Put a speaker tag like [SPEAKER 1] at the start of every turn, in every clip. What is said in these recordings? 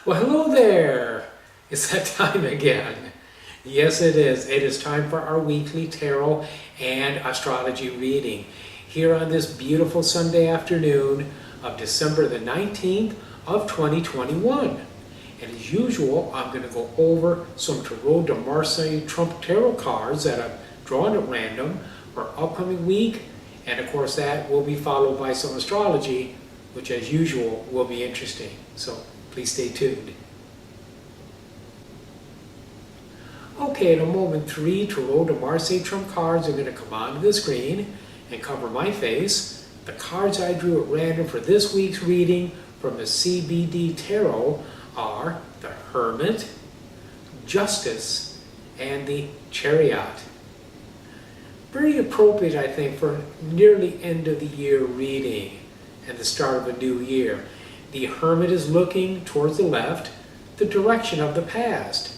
[SPEAKER 1] Well, hello there. It's that time again. Yes, it is. It is time for our weekly tarot and astrology reading here on this beautiful Sunday afternoon of December the 19th of 2021. And as usual, I'm going to go over some Tarot de Marseille Trump Tarot cards that I've drawn at random for upcoming week. And of course, that will be followed by some astrology, which as usual will be interesting. So please stay tuned. Okay, in a moment, 3 Tarot de Marseille Trump cards are going to come onto the screen and cover my face. The cards I drew at random for this week's reading from the CBD Tarot are the Hermit, Justice, and the Chariot. Very appropriate, I think, for nearly end of the year reading and the start of a new year. The Hermit is looking towards the left, the direction of the past.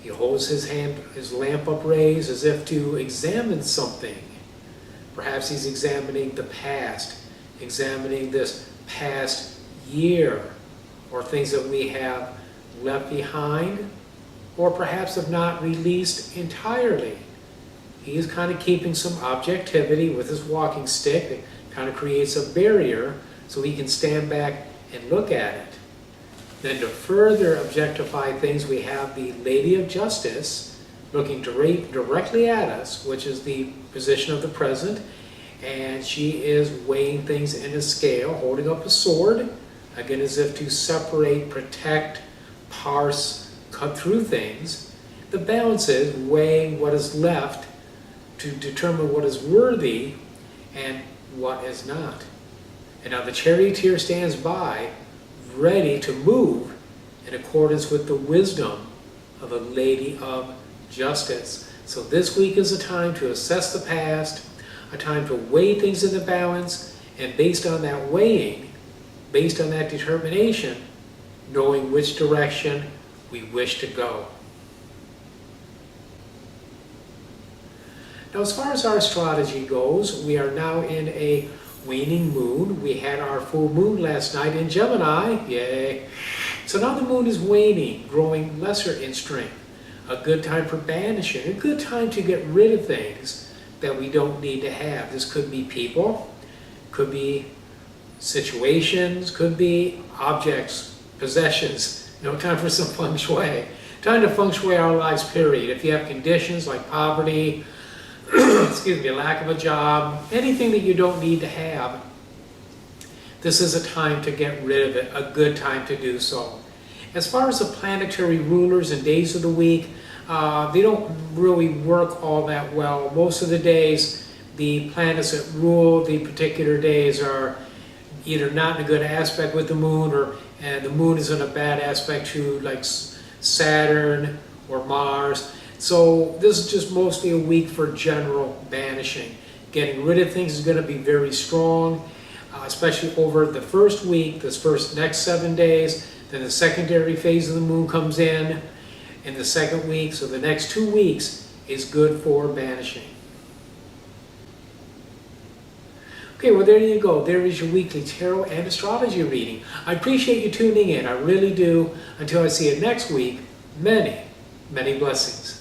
[SPEAKER 1] He holds his lamp upraised as if to examine something. Perhaps he's examining the past, examining this past year, or things that we have left behind, or perhaps have not released entirely. He is kind of keeping some objectivity with his walking stick. It kind of creates a barrier so he can stand back and look at it. Then to further objectify things, we have the Lady of Justice looking directly at us, which is the position of the present, and she is weighing things in a scale, holding up a sword, again as if to separate, protect, parse, cut through things. The balance is weighing what is left to determine what is worthy and what is not. And now the charioteer stands by, ready to move in accordance with the wisdom of a Lady of Justice. So this week is a time to assess the past, a time to weigh things in the balance, and based on that weighing, based on that determination, knowing which direction we wish to go. Now, as far as our astrology goes, we are now in a waning moon. We had our full moon last night in Gemini, yay. So now the moon is waning, growing lesser in strength. A good time for banishing, a good time to get rid of things that we don't need to have. This could be people, could be situations, could be objects, possessions. Time for some feng shui. Time to feng shui our lives, period. If you have conditions like poverty, excuse me, lack of a job, anything that you don't need to have, this is a time to get rid of it, a good time to do so. As far as the planetary rulers and days of the week, they don't really work all that well. Most of the days, the planets that rule the particular days are either not in a good aspect with the moon, or the moon is in a bad aspect to like Saturn or Mars. So this is just mostly a week for general banishing. Getting rid of things is going to be very strong, especially over the first week, this next 7 days. Then the secondary phase of the moon comes in the second week. So the next 2 weeks is good for banishing. Okay, well there you go. There is your weekly tarot and astrology reading. I appreciate you tuning in. I really do. Until I see you next week, many, many blessings.